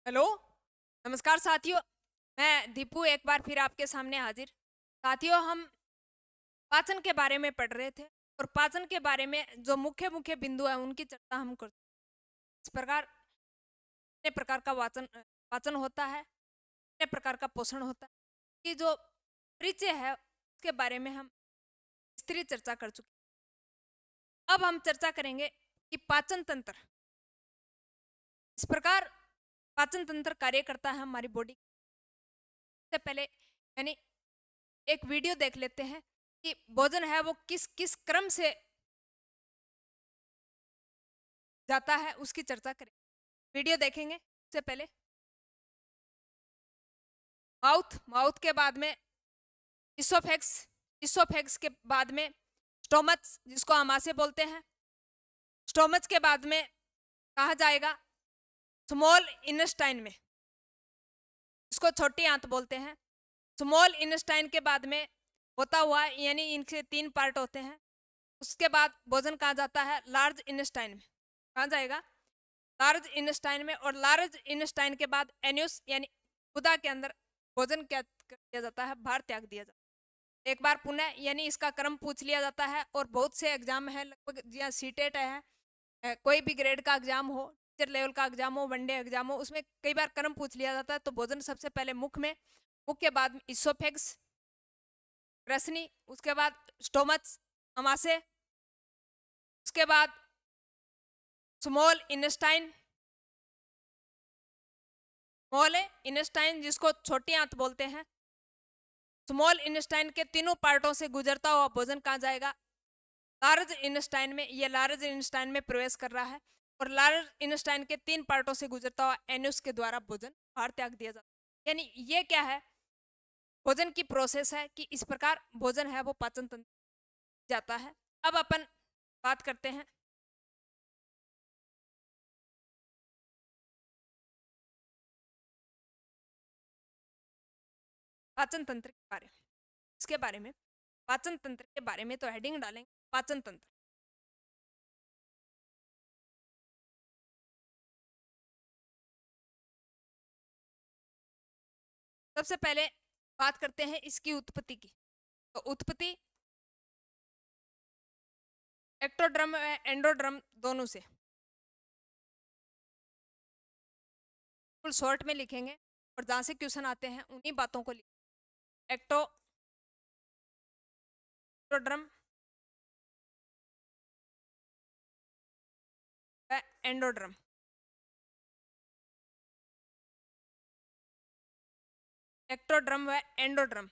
Hello, नमस्कार साथियों। मैं दीपू एक बार फिर आपके सामने हाजिर। साथियों, हम पाचन के बारे में पढ़ रहे थे और पाचन के बारे में जो मुख्य मुख्य बिंदु है उनकी चर्चा हम करते हैं। इस प्रकार कितने प्रकार का पाचन होता है, कितने प्रकार का पोषण होता है, कि जो परिचय है उसके बारे में हम विस्तृत चर्चा कर चुके हैं। अब हम चर्चा करेंगे कि पाचन तंत्र इस प्रकार पाचन तंत्र कार्य करता है हमारी बॉडी। से पहले यानी एक वीडियो देख लेते हैं कि भोजन है वो किस किस क्रम से जाता है, उसकी चर्चा करें। वीडियो देखेंगे उससे पहले माउथ माउथ के बाद में इसोफेक्स, इसोफेक्स के बाद में स्टोमच जिसको आमाशय बोलते हैं। स्टोमच के बाद में कहा जाएगा स्मॉल इंटेस्टाइन में, इसको छोटी आंत बोलते हैं। स्मॉल इंटेस्टाइन के बाद में होता हुआ यानी इनके 3 पार्ट होते हैं। उसके बाद भोजन कहा जाता है लार्ज इंटेस्टाइन में। कहा जाएगा लार्ज इंटेस्टाइन में, और लार्ज इंटेस्टाइन के बाद एन्यूस यानी गुदा के अंदर भोजन क्या किया जाता है, बाहर त्याग दिया जाता है। एक बार पुनः यानी इसका क्रम पूछ लिया जाता है और बहुत से एग्जाम है, लगभग जी सीटेट है, कोई भी ग्रेड का एग्जाम हो, टीचर लेवल का एग्जाम हो, वनडे एग्जाम हो, उसमें कई बार क्रम पूछ लिया जाता है। तो भोजन सबसे पहले मुख में, मुख के बाद इसोफेक्स रसनी, उसके बाद स्टोमच अमाशय, उसके बाद स्मॉल इंटेस्टाइन, स्मॉल इंटेस्टाइन जिसको छोटी आंत बोलते हैं। स्मॉल इंटेस्टाइन के तीनों पार्टों से गुजरता हुआ भोजन कहा जाएगा लार्ज इंटेस्टाइन में। ये लार्ज इंटेस्टाइन में प्रवेश कर रहा है और लार्ज इंटेस्टाइन के 3 पार्टों से गुजरता हुआ एन्यूस के द्वारा भोजन बाहर त्याग दिया जाता है। यानी ये क्या है, भोजन की प्रोसेस है कि इस प्रकार भोजन है वो पाचन तंत्र जाता है। अब अपन बात करते हैं पाचन तंत्र के बारे में। इसके बारे में पाचन तंत्र के बारे में तो हेडिंग डालेंगे पाचन तंत्र। सबसे पहले बात करते हैं इसकी उत्पत्ति की। तो उत्पत्ति एक्टोड्रम व एंडोड्रम दोनों से, फुल शॉर्ट में लिखेंगे और जहां से क्वेश्चन आते हैं उन्हीं बातों को लिखेंगे। एक्टोड्रम व एंडोड्रम। एक्टोड्रम व एंडोड्रम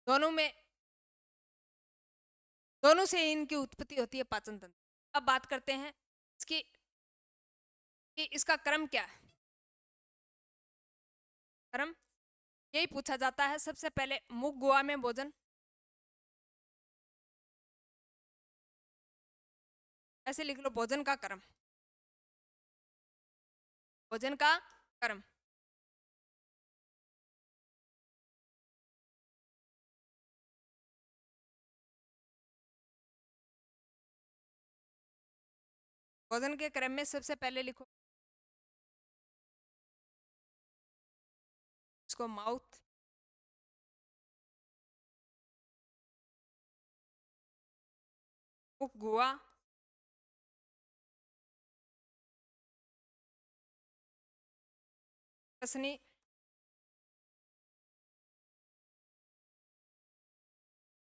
दोनों में, दोनों से इनकी उत्पत्ति होती है पाचन तंत्र। अब बात करते हैं इसकी कि इसका क्रम क्या है। क्रम यही पूछा जाता है। सबसे पहले मुख गुहा में भोजन, ऐसे लिख लो भोजन का क्रम, भोजन का क्रम। भोजन के क्रम में सबसे पहले लिखो इसको माउथ, मुख गुहा, रसनी,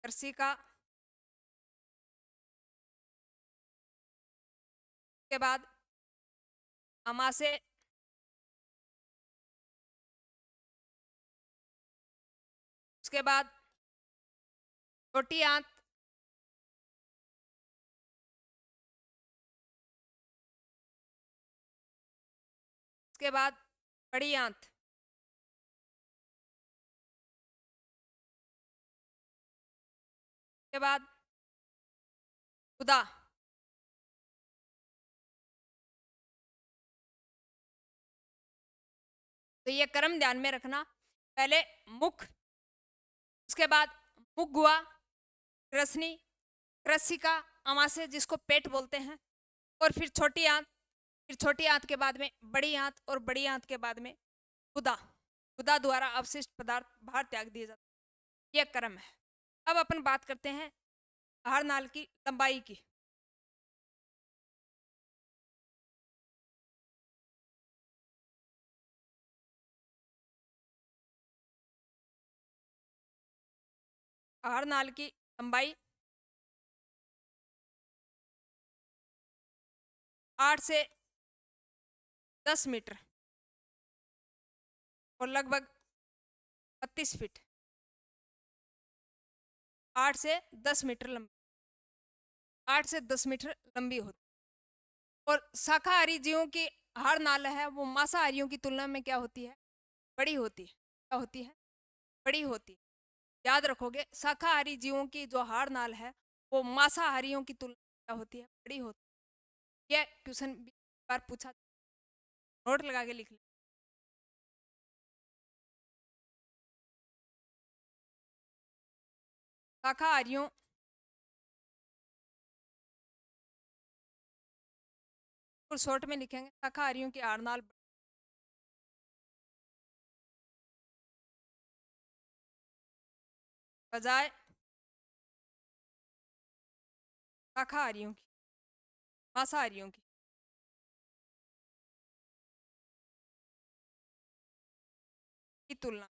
कर्सिका, के बाद अमाशय, उसके बाद छोटी आंत, उसके बाद बड़ी आंत, उसके बाद गुदा। तो ये क्रम ध्यान में रखना। पहले मुख, उसके बाद मुख गुहा, रसनी, क्रसिका, अमाशय जिसको पेट बोलते हैं, और फिर छोटी आंत, फिर छोटी आंत के बाद में बड़ी आंत और बड़ी आंत के बाद में गुदा। गुदा द्वारा अवशिष्ट पदार्थ बाहर त्याग दिए जाते हैं। यह क्रम है। अब अपन बात करते हैं आहार नाल की लंबाई की। आहार नाल की लंबाई 8 से 10 मीटर और लगभग 32 फीट। 8 से 10 मीटर लंबी, 8 से 10 मीटर लंबी होती है। और शाकाहारी जीवों की आहार नाल है वो मांसाहारियों की तुलना में क्या होती है? बड़ी होती है। क्या होती है? बड़ी होती है। याद रखोगे, शाकाहारी जीवों की जो आहार नाल है वो मांसाहारियों की तुलना में क्या होती है? बड़ी होती है। यह क्वेश्चन बार पूछा, नोट लगा के लिख ले। शाकाहारियों और शॉर्ट में लिखेंगे शाकाहारियों की आहार नाल बजाय शाकाहारियों की, मांसाहारियों की तुलना,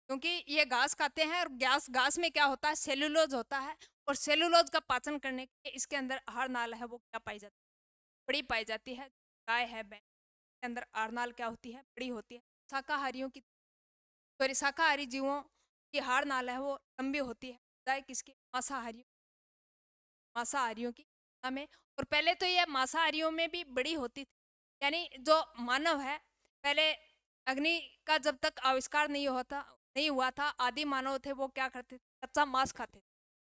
क्योंकि ये घास खाते हैं और घास घास में क्या होता है? सेलुलोज होता है। और सेलुलोज का पाचन करने के लिए इसके अंदर आहार नाल है वो क्या पाई जाती है? बड़ी पाई जाती है। गाय है, भैंस के अंदर आहार नाल क्या होती है? बड़ी होती है। शाकाहारियों की, सॉरी, शाकाहारी जीवों की आहार नाल है वो लंबी होती है बजाय किसकी? मांसाहारियों, मांसाहारियों की तुलना में। और पहले तो ये मांसाहारियों में भी बड़ी होती थी। यानी जो मानव है, पहले अग्नि का जब तक आविष्कार नहीं हुआ था, आदि मानव थे वो क्या करते थे? कच्चा मांस खाते थे।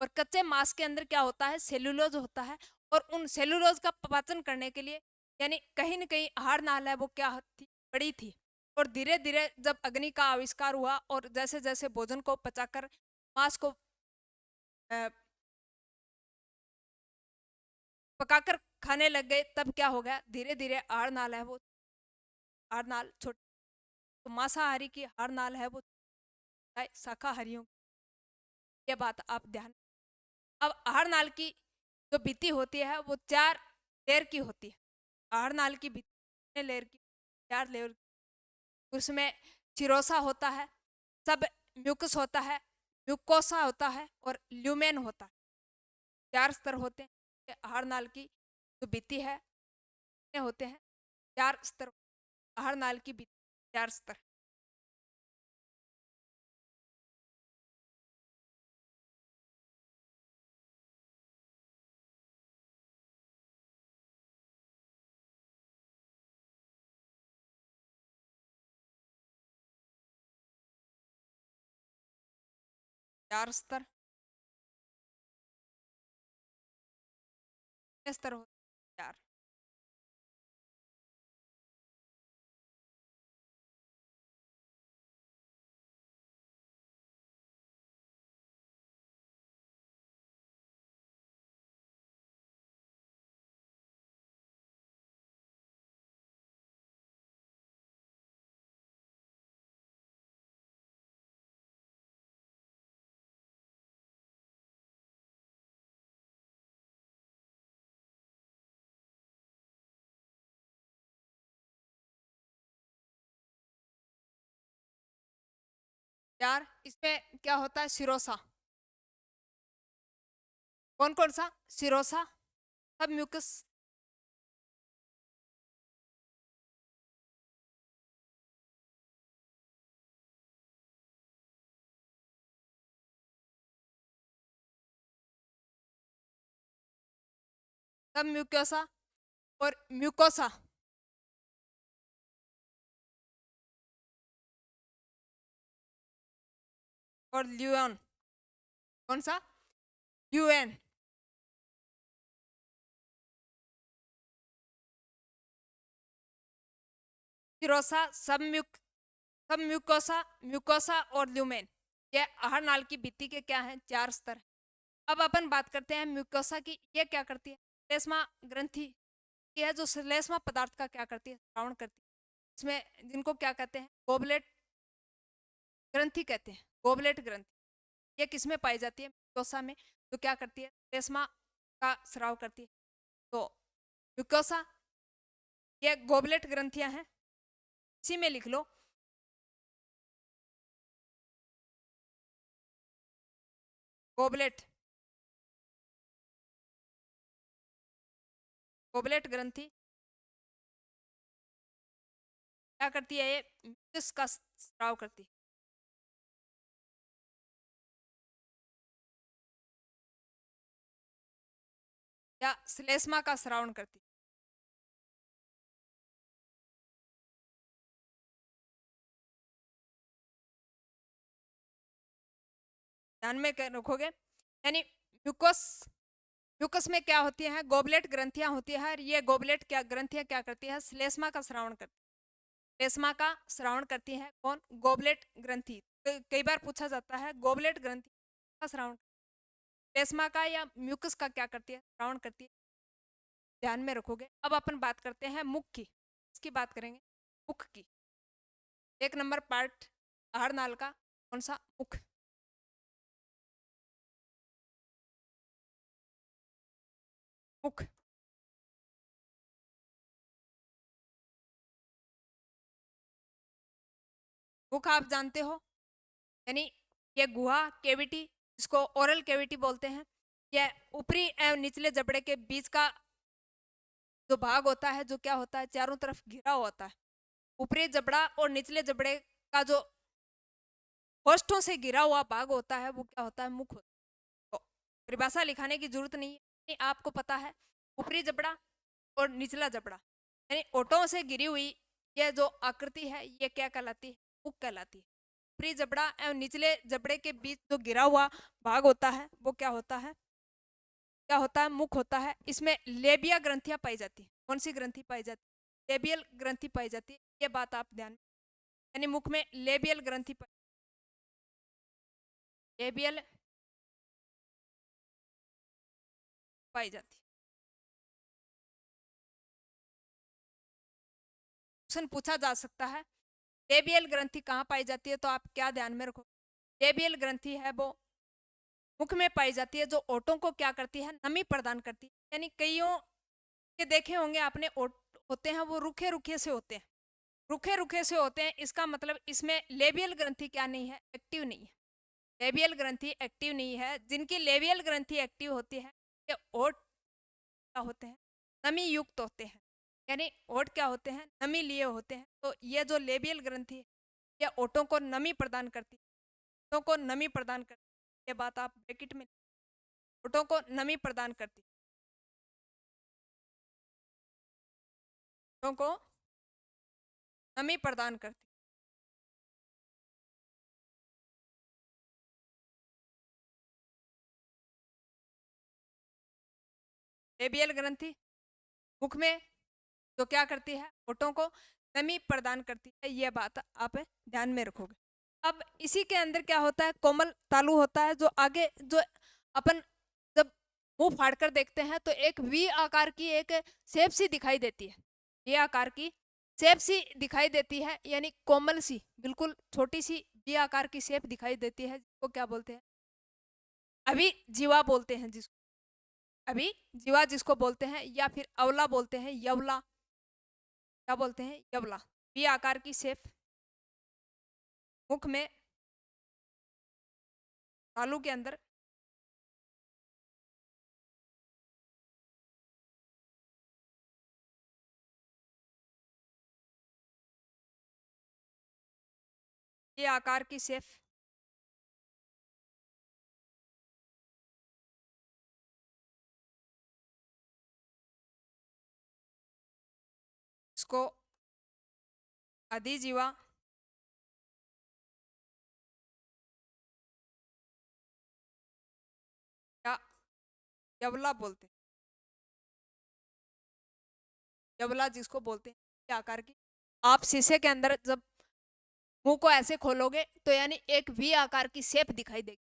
और कच्चे मांस के अंदर क्या होता है? सेलुलोज होता है। और उन सेलुलोज का पाचन करने के लिए यानी कहीं न कहीं आहार नाल है वो क्या थी? बड़ी थी। और धीरे धीरे जब अग्नि का आविष्कार हुआ और जैसे जैसे भोजन को पचाकर मांस को अ, पकाकर खाने लग गए, तब क्या हो गया? धीरे धीरे आहार नाल है वो, आहार नाल छोटी। तो मांसाहारी की आहार नाल है वो शाकाहारियों की। ये बात आप ध्यान। अब आहार नाल की जो भित्ति होती है वो 4 लेयर की होती है। आहार नाल की भित्ति कितने लेयर की? 4 लेयर की। उसमें चिरोसा होता है, सब म्यूकस होता है, म्यूकोसा होता है और ल्यूमेन होता है। 4 स्तर होते हैं। ये आहार नाल की जो भित्ति है, कितने होते हैं? 4 स्तर। आहार नाल की भित्ति 4 स्तर। चार स्तर, कितने स्तर होते हैं? 4। चार इसमें क्या होता है? सिरोसा। कौन कौन सा? सिरोसा, सब म्यूकस, सब म्यूकोसा और म्यूकोसा और ल्यून। कौन सा? ल्यूएन। सिरोसा, सब म्यूकोसा, म्यूकोसा और ल्यूमेन। ये आहार नाल की भित्ति के क्या हैं? 4 स्तर। अब अपन बात करते हैं म्यूकोसा की। ये क्या करती है? श्लेष्मा ग्रंथि ये है जो श्लेष्मा पदार्थ का क्या करती है, श्रावण करती है। इसमें जिनको क्या कहते हैं, गोबलेट ग्रंथि कहते हैं, गोबलेट ग्रंथि। ये किसमें पाई जाती है, म्यूकोसा में, तो क्या करती है, श्लेष्मा का स्राव करती है। तो म्यूकोसा ये गोबलेट ग्रंथियां हैं, इसी में लिख लो। गोबलेट, गोबलेट ग्रंथि क्या करती है, ये म्यूकस का स्राव करती है। या श्लेष्मा का श्रावण करती है। ध्यान में रखोगे, यानी म्यूकस, म्यूकस में क्या होती है, गोबलेट ग्रंथियां होती है। और ये गोबलेट क्या ग्रंथियां क्या करती है, श्लेष्मा का श्रावण करती है। श्लेष्मा का श्रावण करती है कौन, गोबलेट ग्रंथि। कई बार पूछा जाता है गोबलेट ग्रंथि का श्रावण, श्लेष्मा का या म्यूकस का क्या करती है, श्रावण करती है। ध्यान में रखोगे। अब अपन बात करते हैं मुख की, इसकी बात करेंगे मुख की। 1 नंबर पार्ट आहार नाल का कौन सा, मुख। मुख, मुख आप जानते हो, यानी ये गुहा केविटी, इसको ओरल केविटी बोलते हैं। यह ऊपरी एवं निचले जबड़े के बीच का जो भाग होता है, जो क्या होता है, चारों तरफ घिरा होता है। ऊपरी जबड़ा और निचले जबड़े का जो होस्टों से घिरा हुआ भाग होता है, वो क्या होता है, मुख होता है। तो परिभाषा लिखाने की जरूरत नहीं है, आपको पता है ऊपरी जबड़ा और निचला जबड़ा, यानी ओठों से घिरी हुई यह जो आकृति है, ये क्या कहलाती है, मुख कहलाती है। ऊपरी जबड़ा एवं निचले जबड़े के बीच जो गिरा हुआ भाग होता है, वो क्या होता है, क्या होता है, मुख होता है। इसमें लेबिया ग्रंथियां पाई जाती है। कौन सी ग्रंथि पाई जाती है, लेबियल ग्रंथि पाई जाती है। ये बात आप ध्यान, यानी मुख में लेबियल ग्रंथि लेबियल पाई जाती है। क्वेश्चन पूछा जा सकता है लेबियल ग्रंथि कहाँ पाई जाती है, तो आप क्या ध्यान में रखो, लेबियल ग्रंथि है वो मुख में पाई जाती है, जो ओठों को क्या करती है, नमी प्रदान करती है। यानी कईयों के देखे होंगे आपने, ओठ होते हैं वो रुखे रुखे से होते हैं, रुखे रुखे से होते हैं। इसका मतलब इसमें लेबियल ग्रंथि क्या नहीं है, एक्टिव नहीं है। लेबियल ग्रंथि एक्टिव नहीं है। जिनकी लेबियल ग्रंथि एक्टिव होती है, ये ओठ क्या होते हैं, नमी युक्त होते हैं। यानी ओठ क्या होते हैं, नमी लिए होते हैं। तो ये जो लेबियल ग्रंथि है, ये ओठों को नमी प्रदान करती है, ओठों को नमी प्रदान करती है। ये बात आप ब्रैकेट में, ओठों को नमी प्रदान करती है, ओठों को नमी प्रदान करती है। लेबियल ग्रंथि मुख में जो क्या करती है, ओठों को नमी प्रदान करती है। ये बात आप ध्यान में रखोगे। अब इसी के अंदर क्या होता है, कोमल तालु होता है, जो आगे जो अपन जब मुंह फाड़कर देखते हैं तो एक वी आकार की एक शेप सी दिखाई देती है, ये आकार की शेप सी दिखाई देती है, यानी कोमल सी बिल्कुल छोटी सी वी आकार की शेप दिखाई देती है, जिसको क्या बोलते हैं, अभी जीवा बोलते हैं, जिसको अभी जीवा जिसको बोलते हैं, या फिर अवला बोलते हैं, यवला क्या बोलते हैं, यवला। वी आकार की शेप मुख में तालू के अंदर ये आकार की शेप, इसको अधिजीवा या यवला बोलते हैं, यवला जिसको बोलते हैं, ये आकार की। आप शीशे के अंदर जब मुंह को ऐसे खोलोगे तो यानी एक वी आकार की शेप दिखाई देगी,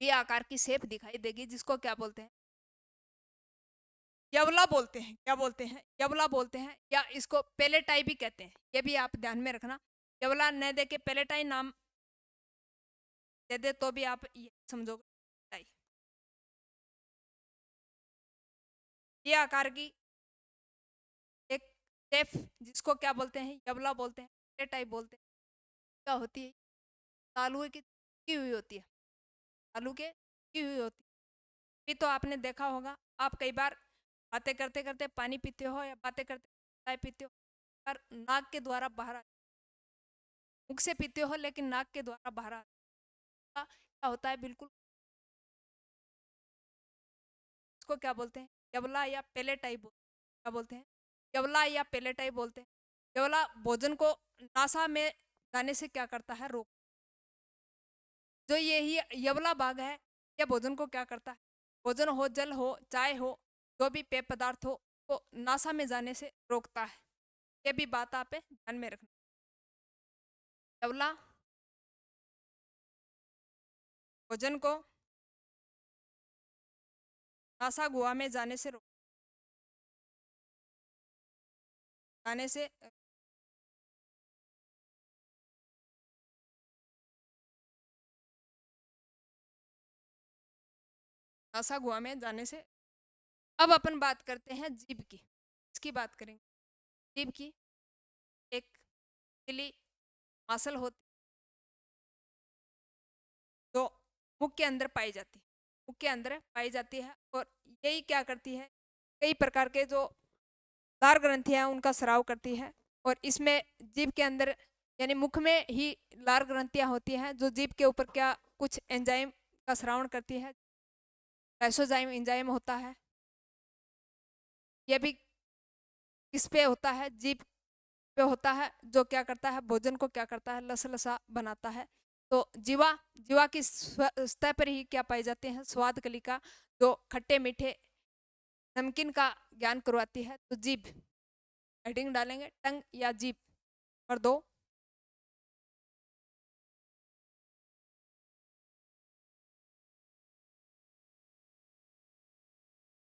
वी आकार की शेप दिखाई देगी, जिसको क्या बोलते हैं, यवला बोलते हैं। क्या बोलते हैं? यवला बोलते हैं, या इसको पेलेटाई भी कहते हैं। ये भी आप ध्यान में रखना। यवला न दे के पेलेटाई नाम दे दे तो भी आप ये समझोगे पेलेटाई। ये आकार की एक शेफ, जिसको क्या बोलते हैं? यवला बोलते हैं, पेलेटाई बोलते हैं। क्या होती है? आलू की हुई होती है। आलू के की हुई होती है। ये तो आपने देखा होगा, आप कई बार बातें करते करते पानी पीते हो या बातें करते चाय पीते हो, पर नाक के द्वारा बाहर मुख से पीते हो लेकिन नाक के द्वारा बाहर क्या होता है? बिल्कुल इसको क्या बोलते हैं? यवला या पेलेटाई क्या बोलते हैं? यवला या पेलेटाई बोलते हैं। यवला भोजन को नासा में जाने से क्या करता है? रोक। जो यही यवला भाग है, यह भोजन को क्या करता है? भोजन हो, जल हो, चाय हो, जो भी पेय पदार्थ हो, वो नासा में जाने से रोकता है। ये भी बात आप ध्यान में रखना। यवला भोजन को नासा गुहा में जाने से नासा गुहा में जाने से। अब अपन बात करते हैं जीभ की। इसकी बात करेंगे। जीभ की एक पतली मांसल होती जो मुख के अंदर पाई जाती है। मुख के अंदर पाई जाती है और यही क्या करती है? कई प्रकार के जो लार ग्रंथियां उनका स्राव करती है। और इसमें जीभ के अंदर यानी मुख में ही लार ग्रंथियां होती हैं जो जीभ के ऊपर क्या कुछ एंजाइम का स्रावण करती है। लाइसोजाइम एंजाइम होता है। यह भी किस पे होता है? जीभ पे होता है, जो क्या करता है? भोजन को क्या करता है? लसलसा बनाता है। तो जीवा जीवा की सतह पर ही क्या पाई जाती है? स्वाद कलिका, जो खट्टे मीठे नमकीन का ज्ञान करवाती है। तो जीभ, हेडिंग डालेंगे टंग या जीभ और दो।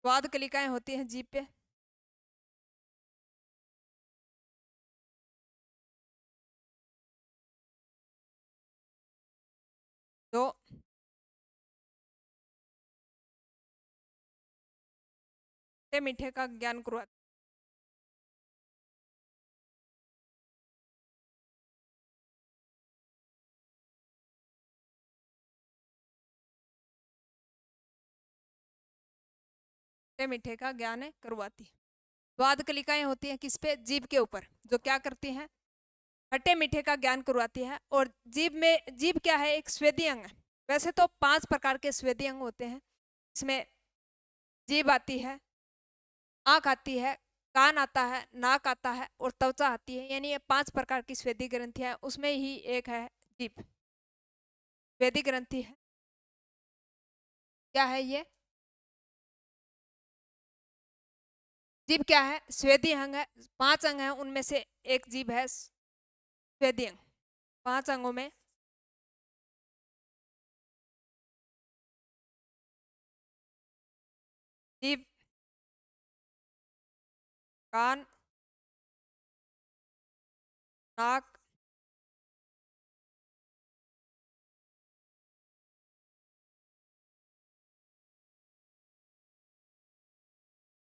स्वाद कलिकाएं होती हैं जीभ पे। जो खट्टे मीठे का ज्ञान करवाती खट्टे मीठे का ज्ञान करवाती है। स्वाद कलिकाएं होती हैं किस पे? जीभ के ऊपर, जो क्या करती हैं? खट्टे मीठे का ज्ञान करवाती है। और जीभ में, जीभ क्या है? एक स्वेदी अंग है। वैसे तो 5 प्रकार के स्वेदी अंग होते हैं। इसमें जीभ आती है, आँख आती है, कान आता है, नाक आता है और त्वचा आती है। यानी ये 5 प्रकार की स्वेदी ग्रंथियां, उसमें ही एक है जीभ। स्वेदी ग्रंथि है, क्या है ये? जीभ क्या है? स्वेदी अंग है। 5 अंग है, उनमें से एक जीभ है स्वेदी अंग। 5 अंगों में जीभ, कान, नाक,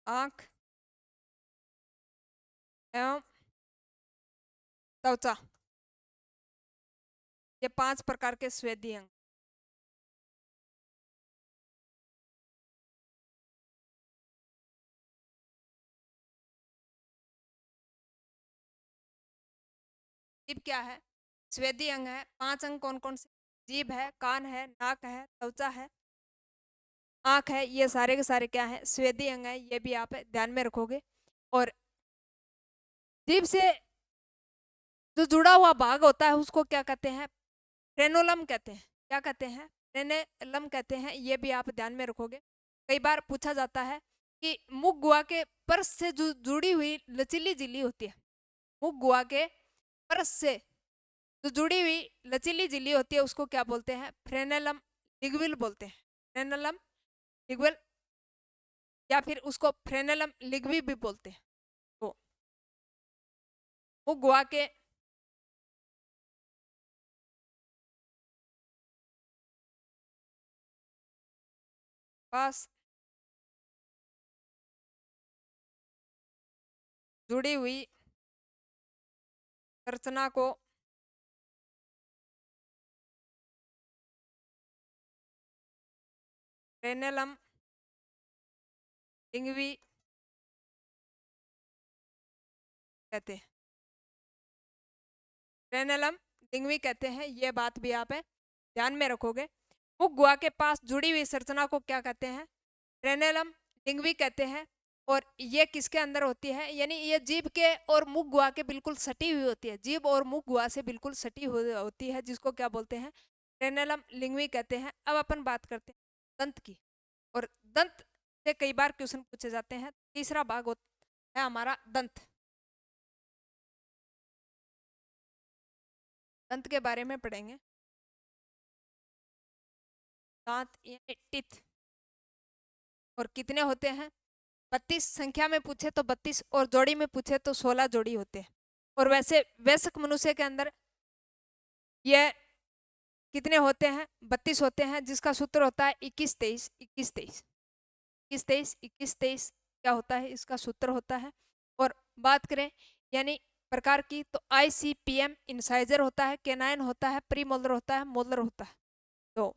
आँख एवं त्वचा, ये 5 प्रकार के स्वेदी अंग। जीभ क्या है? स्वेदी अंग है। 5 अंग कौन कौन से? जीभ है, कान है, नाक है, त्वचा है, आँख है। ये सारे के सारे क्या है? स्वेदी अंग है। ये भी आप ध्यान में रखोगे। और जीभ से जो जुड़ा हुआ भाग होता है उसको क्या कहते हैं? फ्रेनोलम कहते हैं। क्या कहते हैं? फ्रेनेलम कहते हैं। ये भी आप ध्यान में रखोगे। कई बार पूछा जाता है कि मुख गुहा के परस से जो जुड़ी हुई लचीली झिल्ली होती है, मुख गुहा के परस से जो जुड़ी हुई लचीली झिल्ली होती है, उसको क्या बोलते हैं? फ्रेनेलम लिग्विल बोलते हैं। फ्रेनेलम लिग्विल या फिर उसको फ्रेनेलम लिंग्वी भी बोलते हैं। वो मुख गुहा के पास जुड़ी हुई संरचना को फ्रेनेलम लिंग्वी कहते हैं। फ्रेनेलम लिंग्वी कहते हैं, ये बात भी आप ध्यान में रखोगे। मुख गुहा के पास जुड़ी हुई संरचना को क्या कहते हैं? फ्रेनेलम लिंग्वी कहते हैं। और ये किसके अंदर होती है? यानी ये जीभ के और मुख गुहा के बिल्कुल सटी हुई होती है, जीभ और मुख गुहा से बिल्कुल सटी हुई होती है, जिसको क्या बोलते हैं? फ्रेनेलम लिंग्वी कहते हैं। अब अपन बात करते हैं दंत की, और दंत से कई बार क्वेश्चन पूछे जाते हैं। तीसरा भाग होता है हमारा दंत। दंत के बारे में पढ़ेंगे। दांत यानी टीथ, और कितने होते हैं? 32 संख्या में पूछे तो 32, और जोड़ी में पूछे तो 16 जोड़ी होते हैं। और वैसे वयस्क मनुष्य के अंदर ये कितने होते हैं? 32 होते हैं, जिसका सूत्र होता है 21 23 21 23 21 23 21 23। क्या होता है? इसका सूत्र होता है। और बात करें यानी प्रकार की, तो ICPM इंसाइजर होता है, केनाइन होता है, प्रीमोलर होता है, मोलर होता है। तो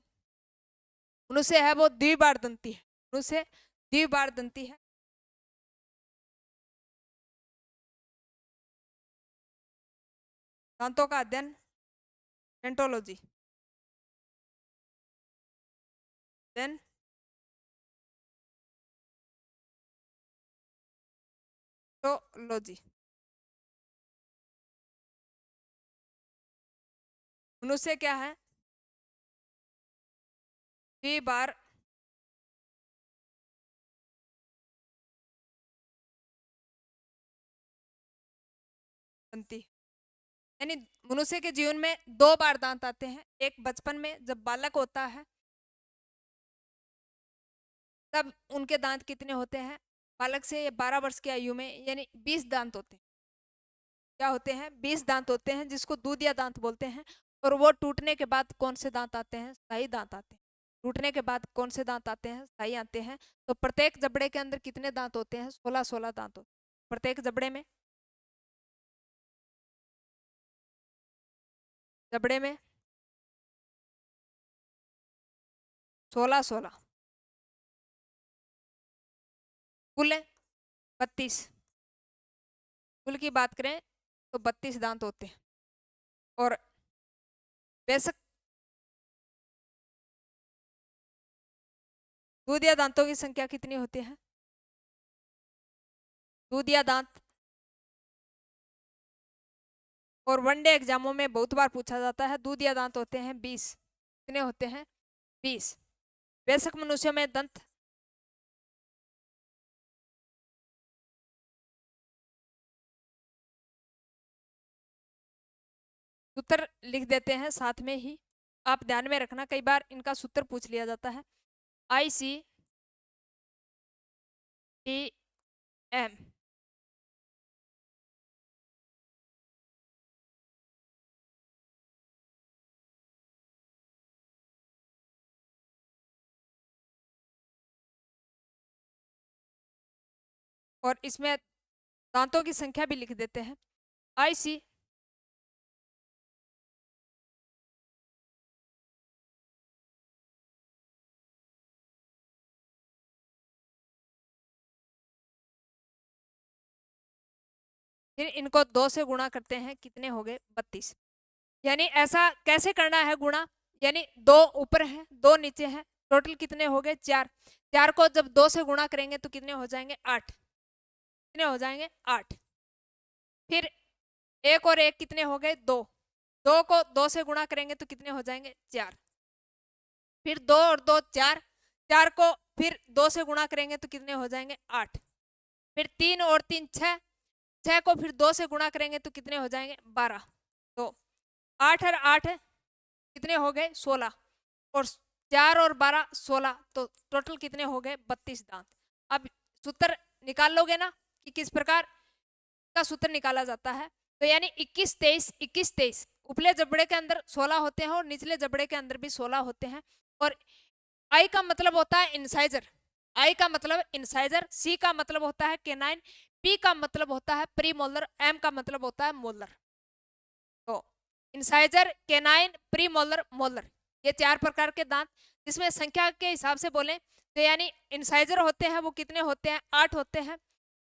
मनुष्य है वो द्विबार दंती है, मनुष्य द्विबार दंती है। दांतों का अध्ययन डेंटोलॉजी, देन टोलॉजी। मनुष्य क्या है? द्विबार दंती, यानी मनुष्य के जीवन में 2 बार दांत आते हैं। एक बचपन में जब बालक होता है तब उनके दांत कितने होते हैं? बालक से 12 वर्ष की आयु में यानी 20 दांत होते हैं। क्या होते हैं? 20 दांत होते हैं, जिसको दूधिया दांत बोलते हैं। और वो टूटने के बाद कौन से दांत आते हैं? स्थायी दांत आते हैं। टूटने के बाद कौन से दांत आते हैं? स्थायी आते हैं। तो प्रत्येक जबड़े के अंदर कितने दांत होते हैं? 16 दांत होते हैं प्रत्येक जबड़े में 16 कुल 32। कुल की बात करें तो 32 दांत होते हैं। और बेशक दूधिया दांतों की संख्या कितनी होती है? दूधिया दांत, और वनडे एग्जामों में बहुत बार पूछा जाता है, दूधिया दांत होते हैं 20। कितने होते हैं? 20। वयस्क मनुष्यों में दंत सूत्र लिख देते हैं साथ में ही, आप ध्यान में रखना, कई बार इनका सूत्र पूछ लिया जाता है। ICPM और इसमें दांतों की संख्या भी लिख देते हैं। IC फिर इनको 2 से गुणा करते हैं, कितने हो गए? 32। यानी ऐसा कैसे करना है गुणा? यानी 2 ऊपर है 2 नीचे है, टोटल कितने हो गए? 4। 4 को जब 2 से गुणा करेंगे तो कितने हो जाएंगे? 8। कितने हो जाएंगे? 8। फिर 1 और 1 कितने हो गए? 2। 2 को 2 से गुणा करेंगे तो कितने हो जाएंगे? 4। फिर 2 और 2 4। 4 को फिर 2 से गुणा करेंगे तो कितने हो जाएंगे? 8। फिर 3 और 3 6। 6 को फिर 2 से गुणा करेंगे तो कितने हो जाएंगे? 12। तो 8 और 8 कितने हो गए? 16। और 4 और 12 16, तो टोटल कितने हो गए? 32 दांत। अब सूत्र निकाल लोगे ना कि किस प्रकार का सूत्र निकाला जाता है। तो यानी 21 23 21 23 उपले जबड़े के अंदर 16 होते हैं और निचले जबड़े के अंदर भी 16 होते हैं। और आई का मतलब होता है इंसाइजर, आई का मतलब इंसाइजर, सी का मतलब होता है केनाइन, पी का मतलब होता है प्री मोलर, एम का मतलब होता है मोलर। तो incisor, canine, pre molar, molar, ये 4 प्रकार के दांत, जिसमें संख्या के हिसाब से बोले तो यानी इंसाइजर होते हैं वो कितने होते हैं, 8 होते हैं।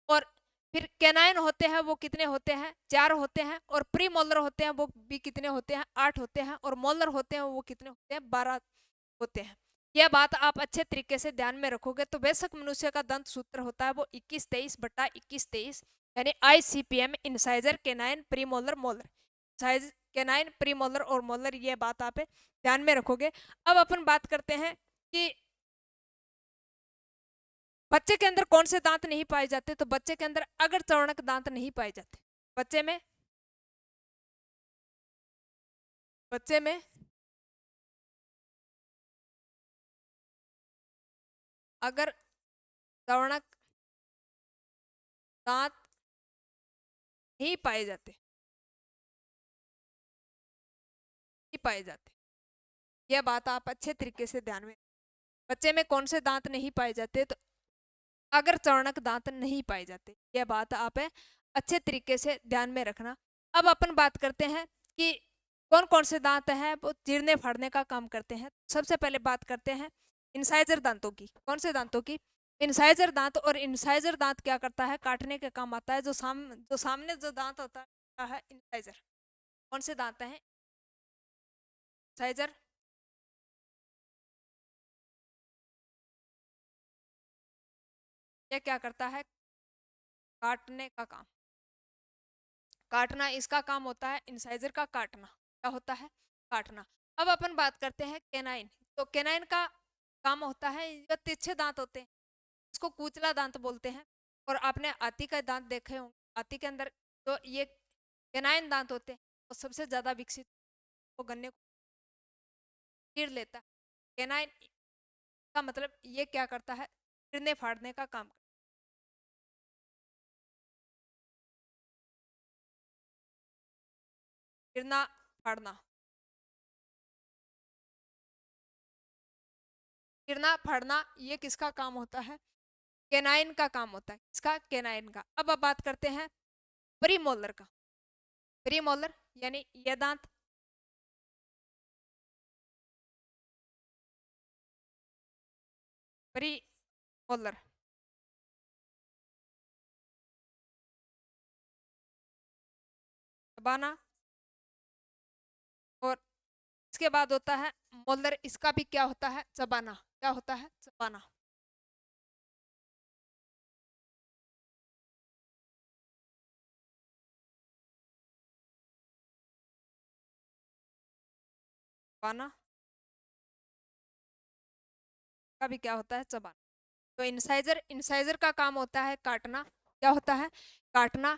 और फिर केनाइन होते हैं वो कितने होते हैं, 4 होते हैं। और प्री मोलर होते हैं वो भी कितने होते हैं, 8 होते हैं। और मोलर होते हैं वो कितने होते हैं, 12 होते हैं। यह बात आप अच्छे तरीके से ध्यान में रखोगे तो वयस्क मनुष्य का दंत सूत्र होता है वो 21-23/21-23, यानी ICPM, incisor, canine, premolar, molar. Size canine, premolar और मोलर, ये बात आप ध्यान में रखोगे। अब अपन बात करते हैं कि बच्चे के अंदर कौन से दांत नहीं पाए जाते। तो बच्चे के अंदर अगर चौणक दांत नहीं पाए जाते। बच्चे में अगर चौणक दांत नहीं पाए जाते, यह बात आप अच्छे तरीके से ध्यान में, बच्चे में कौन से दांत नहीं पाए जाते। तो अगर चौणक दांत नहीं पाए जाते, यह बात आप अच्छे तरीके से ध्यान में रखना। अब अपन बात करते हैं कि कौन कौन से दांत हैं वो चीरने फाड़ने का काम करते हैं। सबसे पहले बात करते हैं इंसाइजर दांतों की। कौन से दांतों की, इंसाइजर दांत। और इंसाइजर दांत क्या करता है, काटने के काम आता है। जो सामने जो दांत होता है इंसाइजर। कौन से दांत हैं, इंसाइजर, यह क्या करता है, काटने का काम, काटना इसका काम होता है। इंसाइजर का काटना क्या होता है, काटना। अब अपन बात करते हैं केनाइन। तो केनाइन का काम होता है, जो तिरछे दांत होते हैं इसको कुचला दांत बोलते हैं। और आपने हाथी का दांत देखे होंगे, हाथी के अंदर तो ये केनाइन दांत होते हैं। तो सबसे ज्यादा विकसित वो गन्ने को चीर लेता है। केनाइन का मतलब ये क्या करता है, चीरने फाड़ने का काम, चीरना फाड़ना, चीरना फाड़ना, ये किसका काम होता है, केनाइन का काम होता है। इसका केनाइन का। अब बात करते हैं प्रीमोलर का। प्रीमोलर यानी ये दांत, प्रीमोलर, चबाना। और इसके बाद होता है मोलर, इसका भी क्या होता है, चबाना। क्या होता है, चबाना। चबाना का भी क्या होता है, चबाना। तो इंसाइजर, इंसाइजर का काम होता है काटना। क्या होता है, काटना।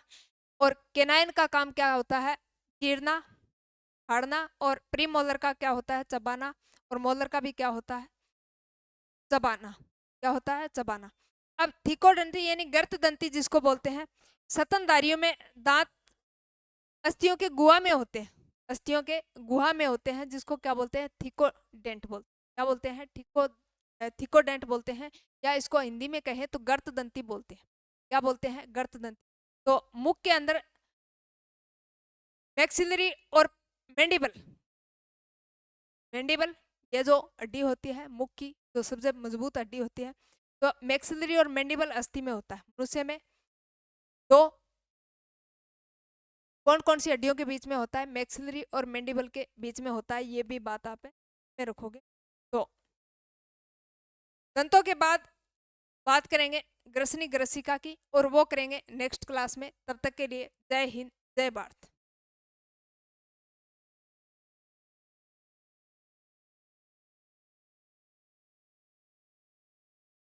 और केनाइन का काम क्या होता है, चीरना फाड़ना। और प्रीमोलर का क्या होता है, चबाना। और मोलर का भी क्या होता है, चबाना। क्या होता है, चबाना। अब थिकोडंती यानी गर्त दंती जिसको बोलते हैं, स्तनधारियों में दांत अस्थियों के गुहा में होते हैं, अस्थियों के गुहा में होते हैं, जिसको क्या बोलते हैं, थिकोडेंट बोलते, क्या बोलते हैं, थिकोडेंट बोलते हैं। या इसको हिंदी में कहें तो गर्त दंती बोलते हैं। क्या बोलते हैं, गर्त दंती। तो मुख के अंदर मैक्सिलरी और मैंडिबल, मैंडिबल ये जो हड्डी होती है मुख की, जो सबसे मजबूत हड्डी होती है, तो मैक्सिलरी और मैंडिबल अस्थि में होता है। मनुष्य में दो कौन कौन सी हड्डियों के बीच में होता है, मैक्सिलरी और मैंडिबल के बीच में होता है। ये भी बात आप में रखोगे। तो दंतों के बाद बात करेंगे ग्रसनी ग्रसिका की, और वो करेंगे नेक्स्ट क्लास में। तब तक के लिए जय हिंद, जय भारत।